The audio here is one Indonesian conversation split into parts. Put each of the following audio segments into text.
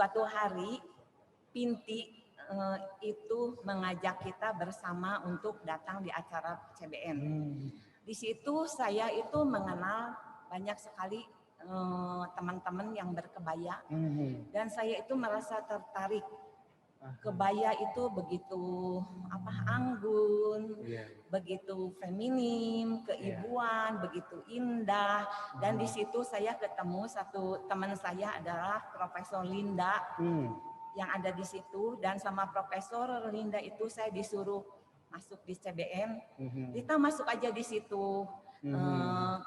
suatu hari Pinti itu mengajak kita bersama untuk datang di acara CBN. Di situ saya itu mengenal banyak sekali teman-teman yang berkebaya dan saya itu merasa tertarik. Kebaya itu begitu anggun, begitu feminim, keibuan, begitu indah. Dan di situ saya ketemu satu teman saya adalah Profesor Linda yang ada di situ, dan sama Profesor Linda itu saya disuruh masuk di CBN. Kita masuk aja di situ.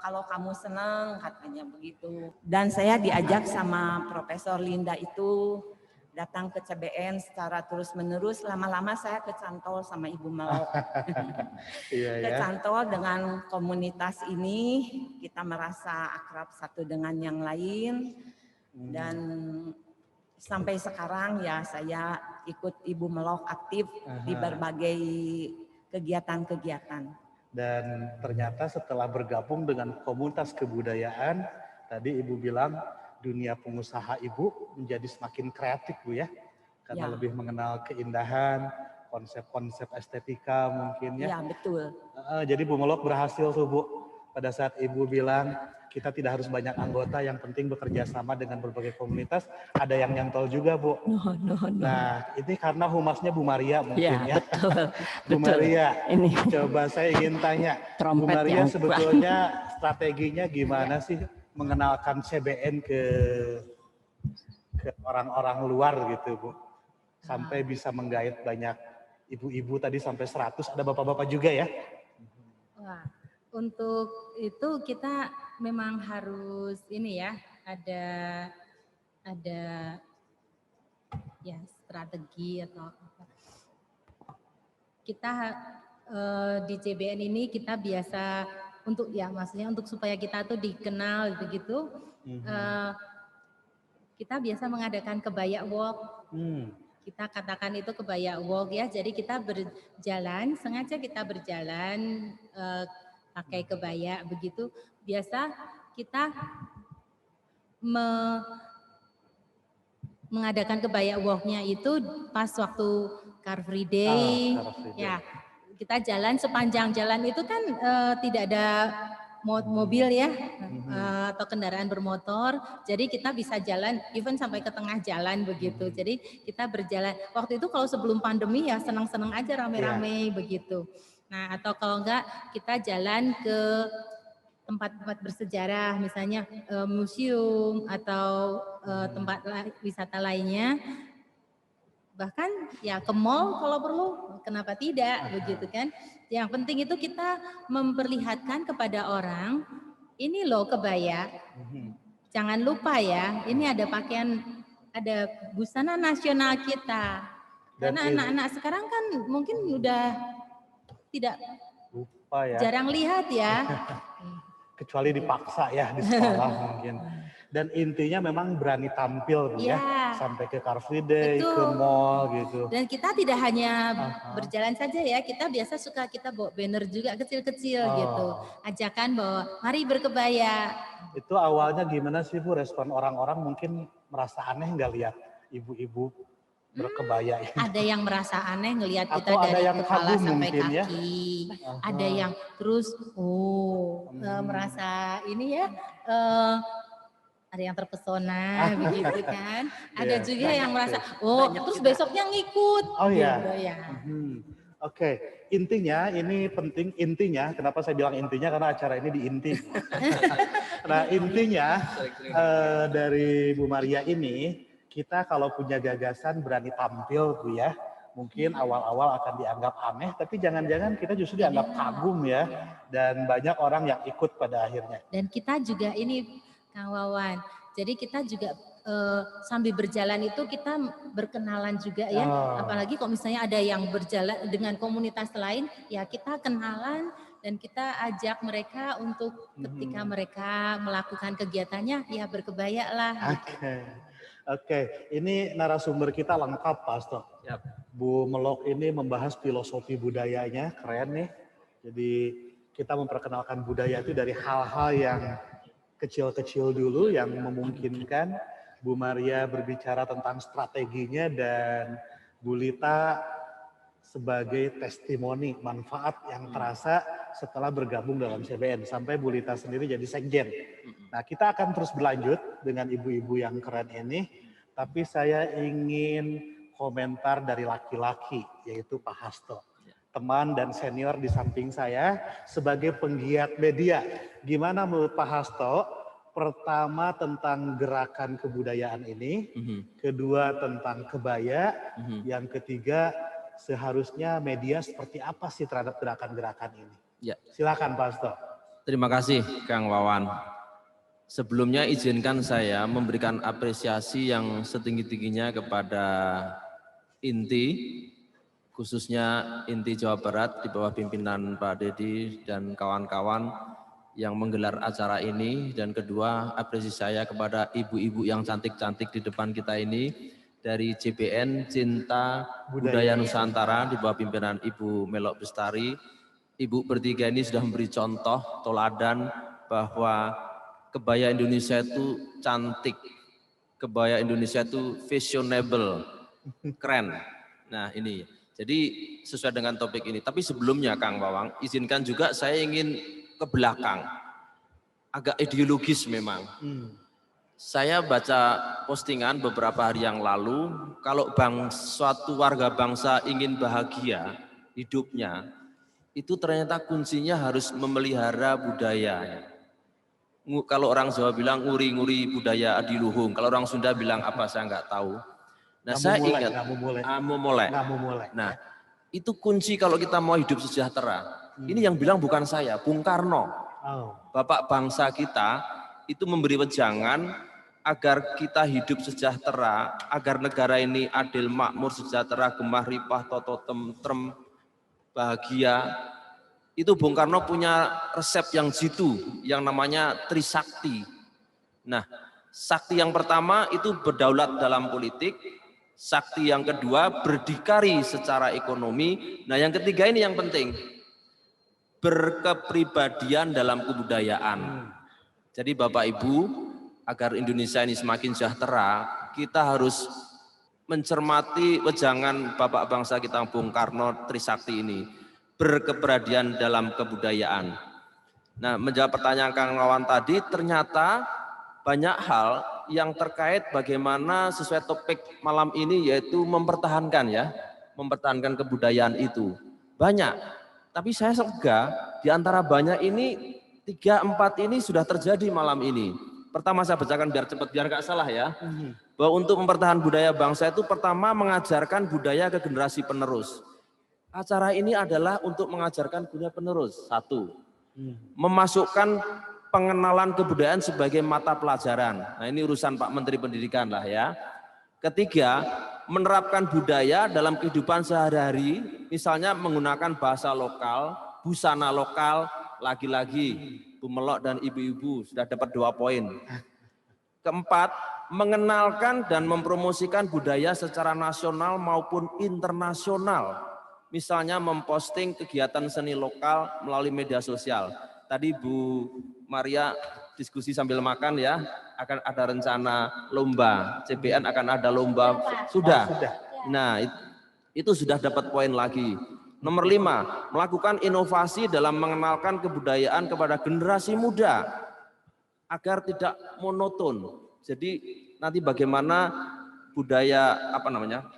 Kalau kamu senang katanya begitu. Dan saya diajak sama Profesor Linda itu datang ke CBN secara terus-menerus. Lama-lama saya kecantol sama Ibu Melok. Kecantol dengan komunitas ini, kita merasa akrab satu dengan yang lain. Dan sampai sekarang ya saya ikut Ibu Melok aktif di berbagai kegiatan-kegiatan. Dan ternyata setelah bergabung dengan komunitas kebudayaan, tadi Ibu bilang dunia pengusaha Ibu menjadi semakin kreatif Bu ya, karena lebih mengenal keindahan, konsep-konsep estetika mungkin ya. Iya betul. Jadi Bu Melok berhasil tuh Bu, pada saat Ibu bilang kita tidak harus banyak anggota, yang penting bekerja sama dengan berbagai komunitas. Ada yang nyantol juga Bu. No. Nah ini karena humasnya Bu Maria mungkin ya. Betul. Bu Maria, ini coba saya ingin tanya, Bu Maria sebetulnya strateginya gimana sih mengenalkan CBN ke orang-orang luar gitu Bu, sampai bisa menggait banyak ibu-ibu tadi sampai 100, ada bapak-bapak juga ya? Wah, untuk itu kita memang harus ini ya, ada ya strategi atau apa. Kita di CBN ini kita biasa untuk ya maksudnya untuk supaya kita tuh dikenal begitu, kita biasa mengadakan kebaya walk. Kita katakan itu kebaya walk ya, jadi kita berjalan, sengaja kita berjalan pakai kebaya begitu. Biasa kita mengadakan kebaya walknya itu pas waktu Car Free Day, ya kita jalan sepanjang jalan itu kan tidak ada mobil ya atau kendaraan bermotor, jadi kita bisa jalan even sampai ke tengah jalan begitu. Jadi kita berjalan waktu itu kalau sebelum pandemi ya senang-senang aja rame-rame begitu. Nah atau kalau enggak kita jalan ke tempat-tempat bersejarah misalnya museum atau tempat wisata lainnya. Bahkan ya ke mall kalau perlu, kenapa tidak begitu kan. Yang penting itu kita memperlihatkan kepada orang, ini loh kebaya. Jangan lupa ya, ini ada pakaian, ada busana nasional kita. Karena anak-anak sekarang kan mungkin udah tidak lupa ya. Jarang lihat ya. Kecuali dipaksa ya di sekolah mungkin. Dan intinya memang berani tampil ya, sampai ke Car Free Day, ke mall gitu. Dan kita tidak hanya berjalan saja ya, kita biasa suka kita bawa banner juga kecil-kecil gitu. Ajakan bahwa mari berkebaya. Itu awalnya gimana sih Bu, respon orang-orang mungkin merasa aneh nggak lihat ibu-ibu berkebaya ini? Ada yang merasa aneh ngelihat kita dari kepala sampai kaki. Ada yang terus merasa ini ya, ada yang terpesona begitu kan. Ada juga yang merasa terus besoknya ngikut. Oh iya. Oke, intinya ini penting, intinya kenapa saya bilang intinya karena acara ini di inti. Nah intinya dari Bu Maria ini, kita kalau punya gagasan berani tampil Bu ya, mungkin awal-awal akan dianggap aneh, tapi jangan-jangan kita justru dianggap kagum ya, dan banyak orang yang ikut pada akhirnya. Dan kita juga ini Kang Wawan, jadi kita juga sambil berjalan itu kita berkenalan juga ya, apalagi kalau misalnya ada yang berjalan dengan komunitas lain, ya kita kenalan dan kita ajak mereka untuk ketika mereka melakukan kegiatannya, ya berkebaya lah. Oke, ini narasumber kita lengkap Pastor. Bu Melok ini membahas filosofi budayanya, keren nih. Jadi kita memperkenalkan budaya itu dari hal-hal yang kecil-kecil dulu yang memungkinkan, Bu Maria berbicara tentang strateginya dan Bu Lita sebagai testimoni manfaat yang terasa setelah bergabung dalam CBN. Sampai Bu Lita sendiri jadi sekjen. Nah, kita akan terus berlanjut dengan ibu-ibu yang keren ini. Tapi saya ingin komentar dari laki-laki, yaitu Pak Hasto. Teman dan senior di samping saya sebagai penggiat media. Gimana menurut Pak Hasto? Pertama tentang gerakan kebudayaan ini, kedua tentang kebaya, yang ketiga seharusnya media seperti apa sih terhadap gerakan-gerakan ini? Ya. Silakan Pak Hasto. Terima kasih Kang Wawan. Sebelumnya izinkan saya memberikan apresiasi yang setinggi-tingginya kepada INTI, khususnya INTI Jawa Barat di bawah pimpinan Pak Dedi dan kawan-kawan yang menggelar acara ini. Dan kedua, apresiasi saya kepada ibu-ibu yang cantik-cantik di depan kita ini dari JBN Cinta Budaya Nusantara di bawah pimpinan Ibu Melok Bestari. Ibu bertiga ini sudah memberi contoh teladan bahwa kebaya Indonesia itu cantik, kebaya Indonesia itu fashionable, keren. Nah ini, jadi sesuai dengan topik ini. Tapi sebelumnya Kang Wawang, izinkan juga saya ingin ke belakang, agak ideologis memang. Saya baca postingan beberapa hari yang lalu, kalau suatu warga bangsa ingin bahagia hidupnya, itu ternyata kuncinya harus memelihara budaya. Kalau orang Jawa bilang nguri-nguri budaya adiluhung, kalau orang Sunda bilang apa saya nggak tahu. Nah saya ingat, mulai. Nah itu kunci kalau kita mau hidup sejahtera. Ini yang bilang bukan saya, Bung Karno, Bapak bangsa kita itu memberi wejangan agar kita hidup sejahtera, agar negara ini adil, makmur, sejahtera, gemah, ripah, toto, tentrem, bahagia. Itu Bung Karno punya resep yang jitu, yang namanya Trisakti. Nah, sakti yang pertama itu berdaulat dalam politik, sakti yang kedua berdikari secara ekonomi, nah yang ketiga ini yang penting, berkepribadian dalam kebudayaan. Jadi Bapak Ibu, agar Indonesia ini semakin sejahtera, kita harus mencermati wejangan Bapak bangsa kita Bung Karno Trisakti ini. Berkeberadian dalam kebudayaan. Nah, menjawab pertanyaan Kang Wawan tadi, ternyata banyak hal yang terkait bagaimana sesuai topik malam ini, yaitu mempertahankan kebudayaan itu. Banyak, tapi saya lega di antara banyak ini 3-4 ini sudah terjadi malam ini. Pertama saya bacakan biar cepat, biar nggak salah ya. Bahwa untuk mempertahankan budaya bangsa itu pertama mengajarkan budaya ke generasi penerus. Acara ini adalah untuk mengajarkan budaya penerus. 1. Memasukkan pengenalan kebudayaan sebagai mata pelajaran. Nah ini urusan Pak Menteri Pendidikan lah ya. Ketiga, menerapkan budaya dalam kehidupan sehari-hari, misalnya menggunakan bahasa lokal, busana lokal, lagi-lagi Bu Melok dan ibu-ibu sudah dapat 2 poin. Keempat, mengenalkan dan mempromosikan budaya secara nasional maupun internasional. Misalnya memposting kegiatan seni lokal melalui media sosial. Tadi Bu Maria diskusi sambil makan ya, akan ada rencana lomba, CBN akan ada lomba, sudah. Nah itu sudah dapat poin lagi. Nomor 5, melakukan inovasi dalam mengenalkan kebudayaan kepada generasi muda agar tidak monoton. Jadi nanti bagaimana budaya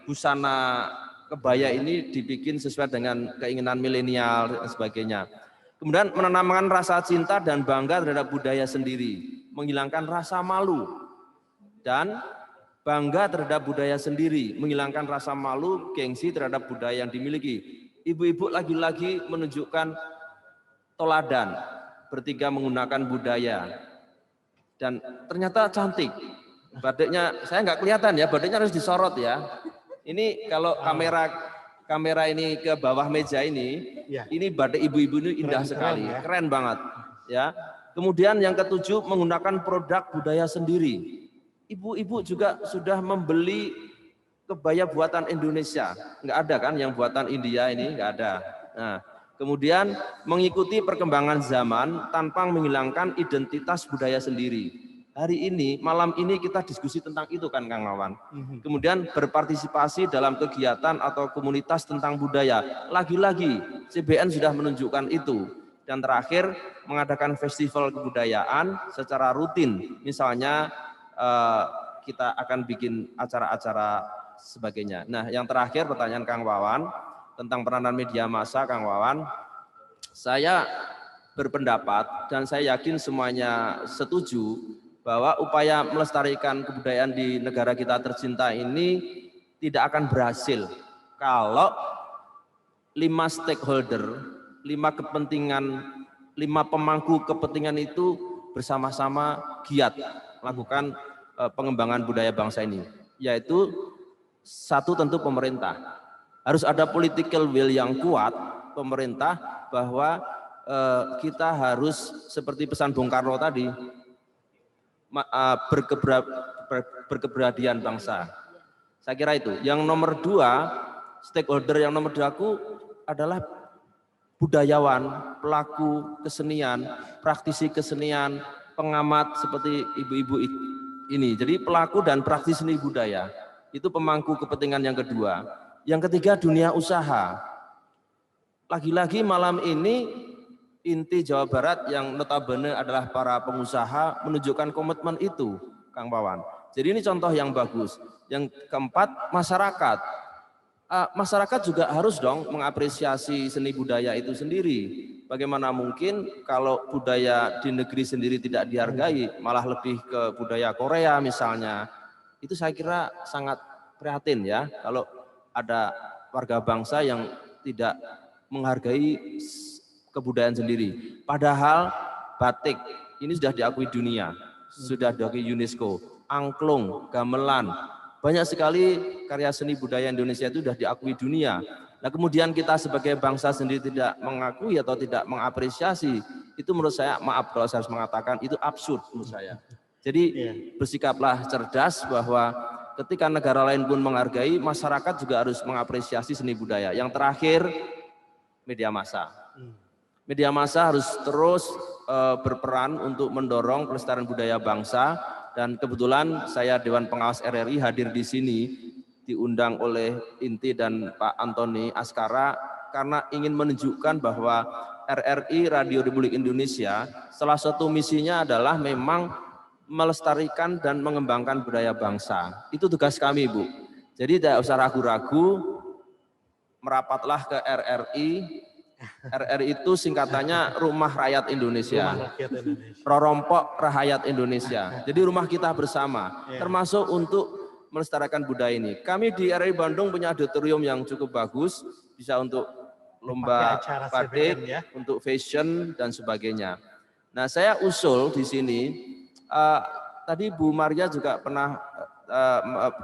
busana kebaya ini dibikin sesuai dengan keinginan milenial dan sebagainya. Kemudian menanamkan rasa cinta dan bangga terhadap budaya sendiri, menghilangkan rasa malu dan bangga terhadap budaya sendiri, menghilangkan rasa malu, gengsi terhadap budaya yang dimiliki. Ibu-ibu lagi-lagi menunjukkan teladan, bertiga menggunakan budaya dan ternyata cantik. Batiknya saya nggak kelihatan ya, batiknya harus disorot ya. Ini kalau kamera ini ke bawah meja ini batik ibu-ibu ini indah sekali, keren banget ya. Kemudian yang ke-7, menggunakan produk budaya sendiri. Ibu-ibu juga sudah membeli kebaya buatan Indonesia, nggak ada kan yang buatan India ini, nggak ada. Nah, kemudian mengikuti perkembangan zaman tanpa menghilangkan identitas budaya sendiri. hari ini, malam ini kita diskusi tentang itu kan Kang Wawan. Kemudian berpartisipasi dalam kegiatan atau komunitas tentang budaya. Lagi-lagi CBN sudah menunjukkan itu. Dan terakhir mengadakan festival kebudayaan secara rutin. Misalnya kita akan bikin acara-acara sebagainya. Nah, yang terakhir pertanyaan Kang Wawan tentang peranan media massa, Kang Wawan. Saya berpendapat dan saya yakin semuanya setuju bahwa upaya melestarikan kebudayaan di negara kita tercinta ini tidak akan berhasil kalau 5 stakeholder, 5 kepentingan, 5 pemangku kepentingan itu bersama-sama giat melakukan pengembangan budaya bangsa ini. Yaitu satu tentu pemerintah. Harus ada political will yang kuat pemerintah bahwa kita harus seperti pesan Bung Karno tadi, berkeberadian bangsa. Saya kira itu. Yang nomor 2, stakeholder yang nomor 2 adalah budayawan, pelaku kesenian, praktisi kesenian, pengamat seperti ibu-ibu ini. Jadi pelaku dan praktisi seni budaya. Itu pemangku kepentingan yang kedua. Yang ketiga dunia usaha. Lagi-lagi malam ini inti Jawa Barat yang notabene adalah para pengusaha menunjukkan komitmen itu, Kang Wawan. Jadi ini contoh yang bagus. Yang keempat, masyarakat. Masyarakat juga harus dong mengapresiasi seni budaya itu sendiri. Bagaimana mungkin kalau budaya di negeri sendiri tidak dihargai, malah lebih ke budaya Korea misalnya. Itu saya kira sangat prihatin ya, kalau ada warga bangsa yang tidak menghargai kebudayaan sendiri. Padahal batik ini sudah diakui dunia, sudah diakui UNESCO, angklung, gamelan, banyak sekali karya seni budaya Indonesia itu sudah diakui dunia. Nah kemudian kita sebagai bangsa sendiri tidak mengakui atau tidak mengapresiasi, itu menurut saya, maaf kalau saya harus mengatakan, itu absurd menurut saya. Jadi bersikaplah cerdas bahwa ketika negara lain pun menghargai, masyarakat juga harus mengapresiasi seni budaya. Yang terakhir, media massa. Media massa harus terus berperan untuk mendorong pelestarian budaya bangsa, dan kebetulan saya Dewan Pengawas RRI hadir di sini, diundang oleh Inti dan Pak Antoni Askara, karena ingin menunjukkan bahwa RRI Radio Republik Indonesia salah satu misinya adalah memang melestarikan dan mengembangkan budaya bangsa. Itu tugas kami, Bu. Jadi tidak usah ragu-ragu, merapatlah ke RRI. RRI itu singkatannya Rumah Rakyat Indonesia. Rorompok Rakyat Indonesia. Jadi rumah kita bersama, termasuk untuk melestarikan budaya ini. Kami di RRI Bandung punya auditorium yang cukup bagus, bisa untuk lomba batik, untuk fashion dan sebagainya. Nah, saya usul di sini, tadi Bu Maria juga pernah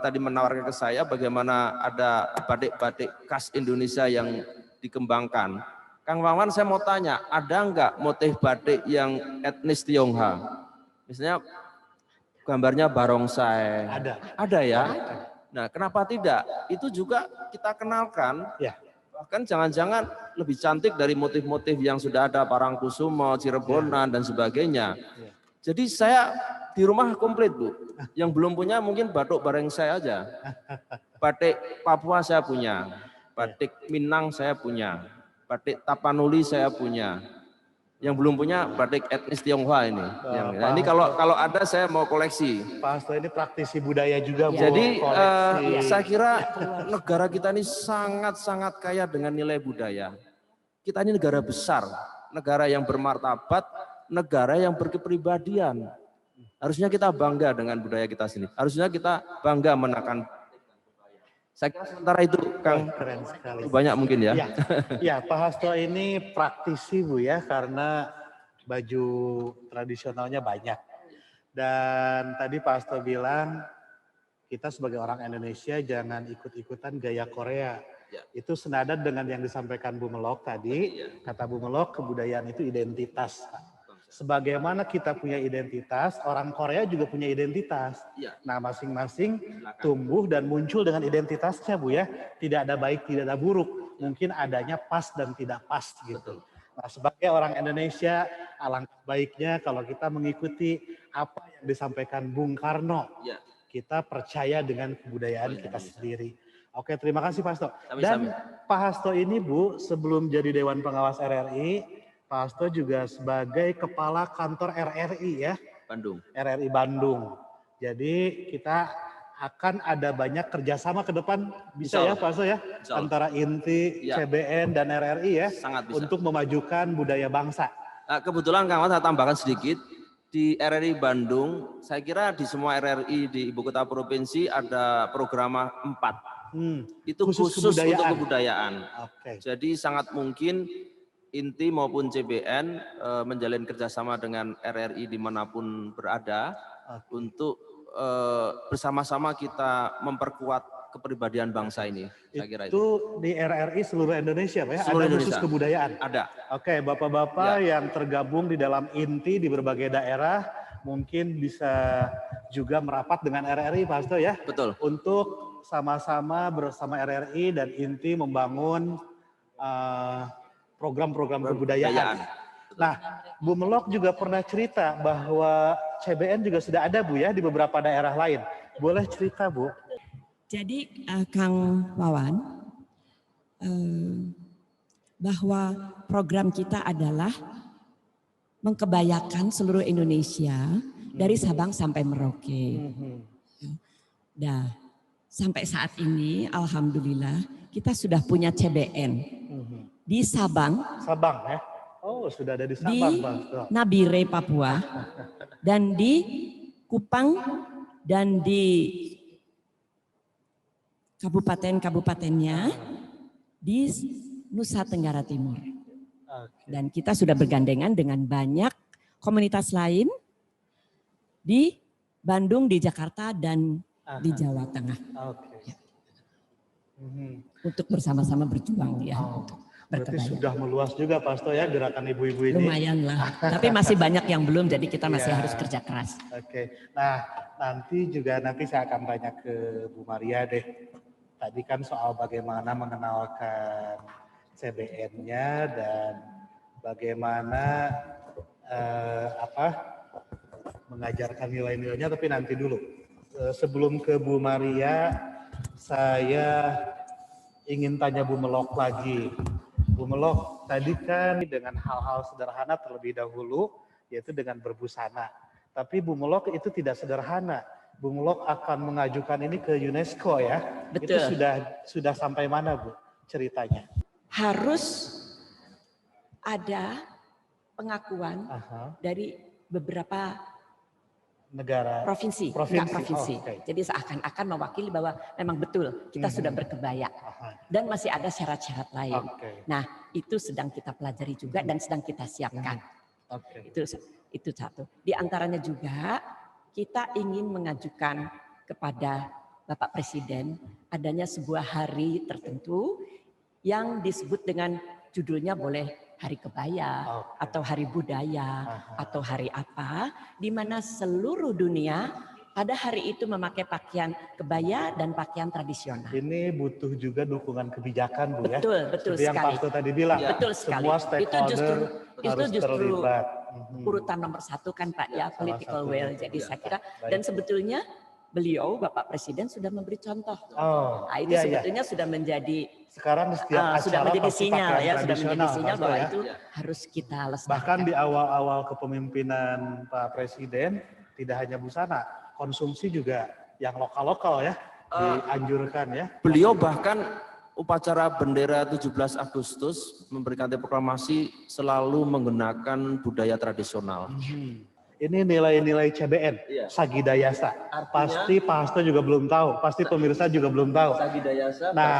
tadi menawarkan ke saya bagaimana ada batik-batik khas Indonesia yang dikembangkan. Kang Wawan, saya mau tanya, ada enggak motif batik yang etnis Tionghoa? Misalnya gambarnya barongsai. Ada ya? Nah, kenapa tidak? Itu juga kita kenalkan. Bahkan jangan-jangan lebih cantik dari motif-motif yang sudah ada, Parangkusumo, Cirebonan dan sebagainya. Jadi saya di rumah komplit, Bu. Yang belum punya mungkin batik barongsai aja. Batik Papua saya punya, batik Minang saya punya, batik Tapanuli saya punya. Yang belum punya batik etnis Tionghoa ini. Nah, ini kalau ada saya mau koleksi. Pak Hasto ini praktisi budaya juga, Bu. Jadi saya kira negara kita ini sangat-sangat kaya dengan nilai budaya. Kita ini negara besar, negara yang bermartabat, negara yang berkepribadian. Harusnya kita bangga dengan budaya kita sendiri. Harusnya kita bangga menakan. Saya kira sementara itu, Kang, keren sekali. Banyak mungkin ya. Ya, Pak Hasto ini praktisi, Bu, ya, karena baju tradisionalnya banyak. Dan tadi Pak Hasto bilang, kita sebagai orang Indonesia jangan ikut-ikutan gaya Korea. Itu senada dengan yang disampaikan Bu Melok tadi. Kata Bu Melok, kebudayaan itu identitas. Sebagaimana kita punya identitas, orang Korea juga punya identitas. Nah, masing-masing tumbuh dan muncul dengan identitasnya, Bu, ya. Tidak ada baik, tidak ada buruk. Mungkin adanya pas dan tidak pas gitu. Nah, sebagai orang Indonesia, alangkah baiknya kalau kita mengikuti apa yang disampaikan Bung Karno. Ya. Kita percaya dengan kebudayaan kita sendiri. Oke, terima kasih Pak Hasto. Dan Sami-sami. Pak Hasto ini Bu, sebelum jadi Dewan Pengawas RRI, Pak Hasto juga sebagai Kepala Kantor RRI ya. Bandung. RRI Bandung. Jadi kita akan ada banyak kerjasama ke depan, bisa ya Pak Hasto ya? Antara INTI, ya. CBN, dan RRI ya. Sangat bisa. Untuk memajukan budaya bangsa. Nah, kebetulan Kang Mas, saya tambahkan sedikit. Di RRI Bandung, saya kira di semua RRI di Ibu Kota Provinsi ada program 4. Itu khusus untuk kebudayaan. Okay. Jadi sangat mungkin INTI maupun CBN menjalin kerjasama dengan RRI dimanapun berada untuk bersama-sama kita memperkuat kepribadian bangsa ini. Saya kira itu di RRI seluruh Indonesia, Pak ya? Seluruh ada khusus Indonesia. Kebudayaan? Ada. Oke, Bapak-Bapak yang tergabung di dalam INTI di berbagai daerah, mungkin bisa juga merapat dengan RRI, Pak Hasto ya? Betul. Untuk sama-sama bersama RRI dan INTI membangun program-program kebudayaan. Nah, Bu Melok juga pernah cerita bahwa CBN juga sudah ada Bu ya di beberapa daerah lain. Boleh cerita Bu? Jadi Kang Wawan, bahwa program kita adalah mengkebayakan seluruh Indonesia dari Sabang sampai Merauke. Nah, sampai saat ini alhamdulillah kita sudah punya CBN di Sabang. Sabang ya? Oh, sudah ada di Sabang, Bang. Nabire, Papua, dan di Kupang, dan di kabupaten-kabupatennya di Nusa Tenggara Timur. Dan kita sudah bergandengan dengan banyak komunitas lain di Bandung, di Jakarta, dan di Jawa Tengah. Ya. Untuk bersama-sama berjuang ya. Untuk berarti sudah meluas juga Pak Hasto ya gerakan ibu-ibu ini. Lumayan lah, tapi masih banyak yang belum, jadi kita masih harus kerja keras. Oke, nah nanti saya akan tanya ke Bu Maria deh. Tadi kan soal bagaimana mengenalkan CBN-nya dan bagaimana mengajarkan nilai-nilainya, tapi nanti dulu. Sebelum ke Bu Maria, saya ingin tanya Bu Melok lagi. Bu Melok, tadi kan dengan hal-hal sederhana terlebih dahulu, yaitu dengan berbusana. Tapi Bu Melok itu tidak sederhana. Bu Melok akan mengajukan ini ke UNESCO ya. Betul. Itu sudah sampai mana Bu ceritanya? Harus ada pengakuan dari beberapa negara provinsi. Oh, okay. Jadi seakan-akan mewakili bahwa memang betul kita sudah berkebaya. Dan masih ada syarat-syarat lain. Nah, itu sedang kita pelajari juga dan sedang kita siapkan. Itu satu. Di antaranya juga kita ingin mengajukan kepada Bapak Presiden adanya sebuah hari tertentu yang disebut dengan judulnya boleh Hari Kebaya atau Hari Budaya atau hari apa, di mana seluruh dunia pada hari itu memakai pakaian kebaya dan pakaian tradisional. Ini butuh juga dukungan kebijakan Bu ya. Betul Seperti yang sekali. Pak Hasto tadi bilang. Betul sekali. Semua stakeholder harus terlibat. Urutan nomor 1 kan Pak ya, political will. Jadi saya kira dan sebetulnya beliau Bapak Presiden sudah memberi contoh. Nah, itu sebetulnya sudah menjadi sekarang sudah menjadi sinyal ya, sudah menjadi sinyal bahwa ya. itu harus kita lestarikan. Bahkan di awal-awal kepemimpinan Pak Presiden tidak hanya busana, konsumsi juga yang lokal-lokal ya dianjurkan ya. Beliau bahkan upacara bendera 17 Agustus memberikan proklamasi selalu menggunakan budaya tradisional. Ini nilai-nilai CBN, Sagidayasa. Pasti Pak Hasto juga belum tahu, pasti pemirsa juga belum tahu. Sagidayasa. Nah,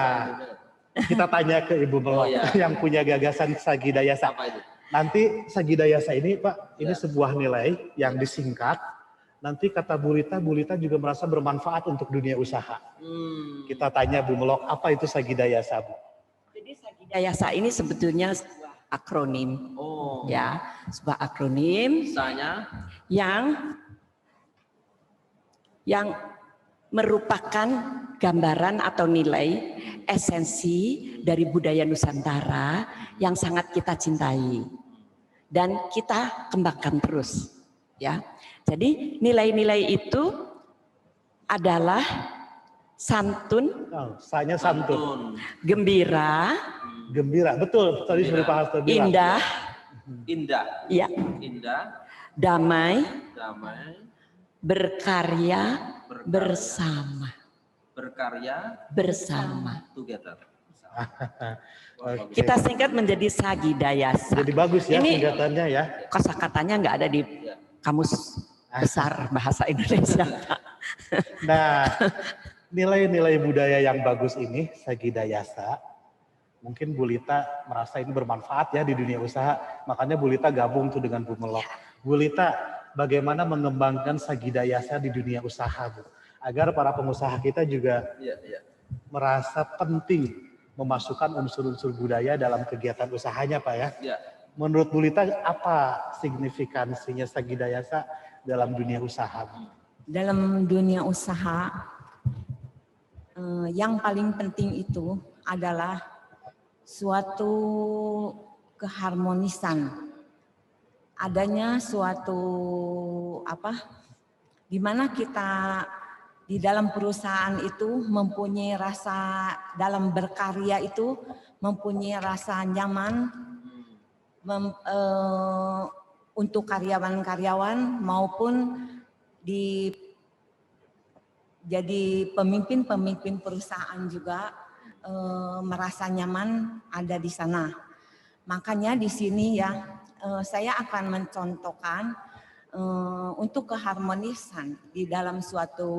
kita tanya ke Ibu Melok yang punya gagasan Sagidayasa. Apa itu? Nanti Sagidayasa ini Pak, ini sebuah nilai yang disingkat. Nanti kata Bu Lita juga merasa bermanfaat untuk dunia usaha. Kita tanya Bu Melok, apa itu Sagidayasa Bu? Jadi Sagidayasa ini sebetulnya sebuah akronim. Ya, sebuah akronim yang merupakan gambaran atau nilai esensi dari budaya Nusantara yang sangat kita cintai. dan kita kembangkan terus, ya. Jadi nilai-nilai itu adalah santun, Saya santun, gembira, betul. Tadi sudah Pak Hasto bilang. Indah, ya, damai, berkarya bersama. Together. Kita singkat menjadi Sagidayasa. Jadi bagus ya ini singkatannya ya. Kosakatanya nggak ada di kamus besar bahasa Indonesia. Nah, nilai-nilai budaya yang bagus ini, Sagidayasa, mungkin Bu Lita merasa ini bermanfaat ya di dunia usaha, makanya Bu Lita gabung tuh dengan Bu Melok. Bu Lita, bagaimana mengembangkan Sagidayasa di dunia usaha, Bu? Agar para pengusaha kita juga merasa penting memasukkan unsur-unsur budaya dalam kegiatan usahanya, Pak ya. Menurut Bu Lita, apa signifikansinya Sagidayasa dalam dunia usaha? Dalam dunia usaha, yang paling penting itu adalah suatu keharmonisan. Adanya suatu di mana kita di dalam perusahaan itu mempunyai rasa, dalam berkarya itu mempunyai rasa nyaman untuk karyawan-karyawan maupun jadi pemimpin-pemimpin perusahaan juga merasa nyaman ada di sana. Makanya di sini ya saya akan mencontohkan untuk keharmonisan di dalam suatu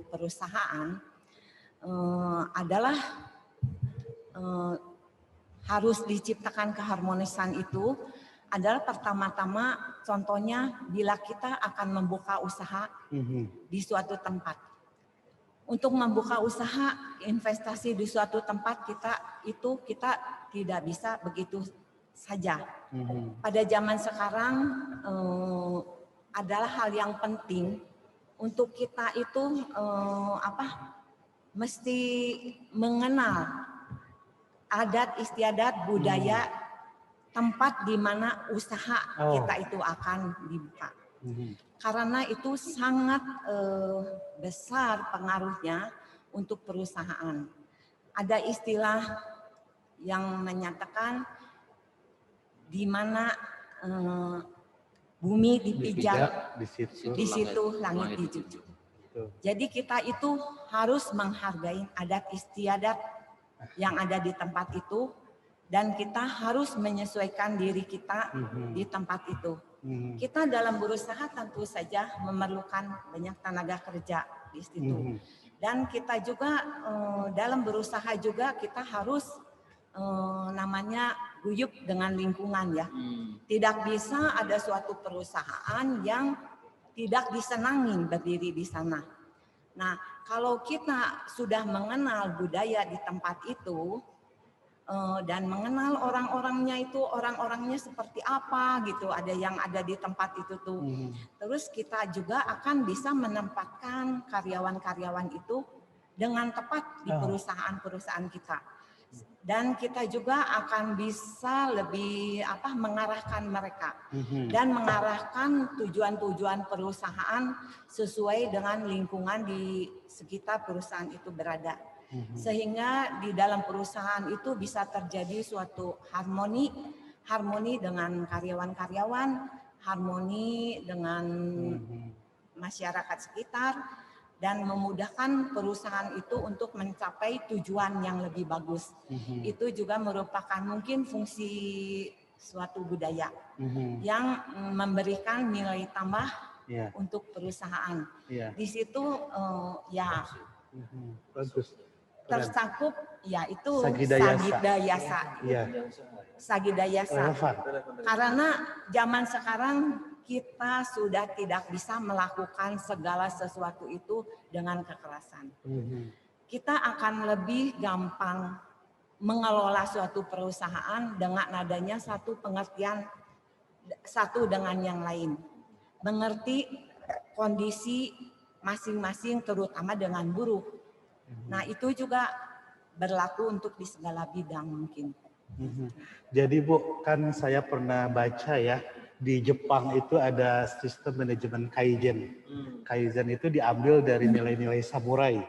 perusahaan adalah harus diciptakan keharmonisan itu adalah pertama-tama contohnya bila kita akan membuka usaha di suatu tempat. Untuk membuka usaha investasi di suatu tempat kita tidak bisa begitu saja. Pada zaman sekarang adalah hal yang penting untuk kita itu mesti mengenal adat istiadat budaya tempat di mana usaha kita itu akan dibuka. Karena itu sangat besar pengaruhnya untuk perusahaan. Ada istilah yang menyatakan di mana bumi dipijak, di situ langit dijunjung. Jadi kita itu harus menghargai adat istiadat yang ada di tempat itu dan kita harus menyesuaikan diri kita di tempat itu. Kita dalam berusaha tentu saja memerlukan banyak tenaga kerja di situ. Dan kita juga dalam berusaha juga kita harus namanya guyup dengan lingkungan ya. Tidak bisa ada suatu perusahaan yang tidak disenangi berdiri di sana. Nah, kalau kita sudah mengenal budaya di tempat itu dan mengenal orang-orangnya itu, orang-orangnya seperti apa gitu, ada yang ada di tempat itu tuh. Terus kita juga akan bisa menempatkan karyawan-karyawan itu dengan tepat di perusahaan-perusahaan kita. Dan kita juga akan bisa lebih mengarahkan mereka dan mengarahkan tujuan-tujuan perusahaan sesuai dengan lingkungan di sekitar perusahaan itu berada. Sehingga di dalam perusahaan itu bisa terjadi suatu harmoni dengan karyawan-karyawan, harmoni dengan masyarakat sekitar, dan memudahkan perusahaan itu untuk mencapai tujuan yang lebih bagus. Itu juga merupakan mungkin fungsi suatu budaya yang memberikan nilai tambah untuk perusahaan. Di situ bagus. Tercakup itu Sagidayasa. Karena zaman sekarang kita sudah tidak bisa melakukan segala sesuatu itu dengan kekerasan. Kita akan lebih gampang mengelola suatu perusahaan dengan adanya satu pengertian satu dengan yang lain. Mengerti kondisi masing-masing terutama dengan buruh. Nah, itu juga berlaku untuk di segala bidang mungkin. Jadi Bu, kan saya pernah baca ya di Jepang itu ada sistem manajemen Kaizen. Kaizen itu diambil dari nilai-nilai samurai.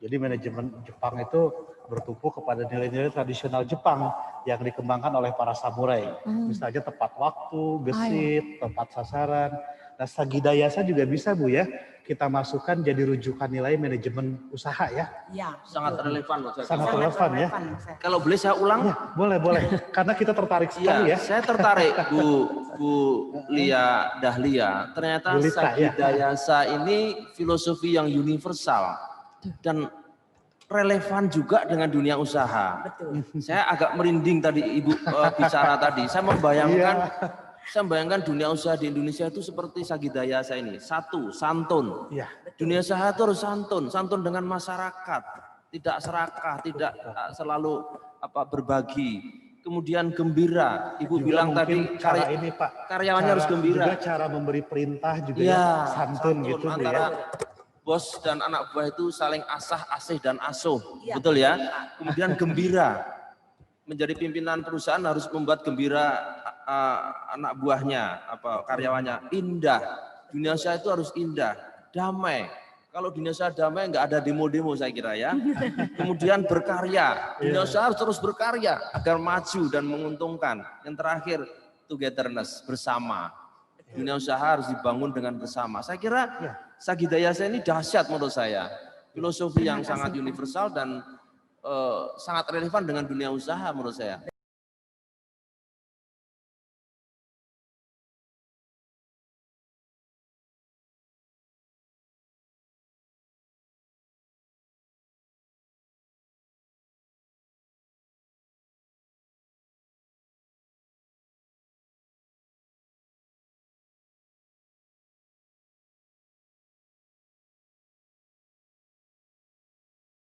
Jadi manajemen Jepang itu bertumpu kepada nilai-nilai tradisional Jepang yang dikembangkan oleh para samurai. Misalnya tepat waktu, gesit, tepat sasaran. Nah, Sagidayasa juga bisa Bu ya, kita masukkan jadi rujukan nilai manajemen usaha ya. Ya, Sangat relevan loh. Sangat relevan ya. Kalau boleh saya ulang? Ya, boleh. Karena kita tertarik sekali ya. Saya tertarik Bu Lia Dahlia. Ternyata Sagidayasa ini filosofi yang universal dan relevan juga dengan dunia usaha. Betul. Saya agak merinding tadi Ibu bicara tadi. Saya membayangkan dunia usaha di Indonesia itu seperti Sagidayasa ini. Satu, santun. Iya. Dunia usaha itu harus santun dengan masyarakat, tidak serakah, tidak selalu berbagi. Kemudian gembira. Ibu juga bilang tadi cara ini Pak, karyawannya harus gembira. Juga cara memberi perintah juga ya, santun gitu antara ya. bos dan anak buah itu saling asih dan asuh, Ya. betul ya. Kemudian gembira, menjadi pimpinan perusahaan harus membuat gembira anak buahnya, karyawannya. Indah, dunia usaha itu harus indah, damai. Kalau dunia usaha damai nggak ada demo-demo saya kira ya. Kemudian berkarya, dunia usaha harus terus berkarya agar maju dan menguntungkan. Yang terakhir togetherness, bersama. Dunia usaha harus dibangun dengan bersama. Saya kira Sagidayasa ini dahsyat menurut saya. Filosofi yang sangat universal dan sangat relevan dengan dunia usaha menurut saya.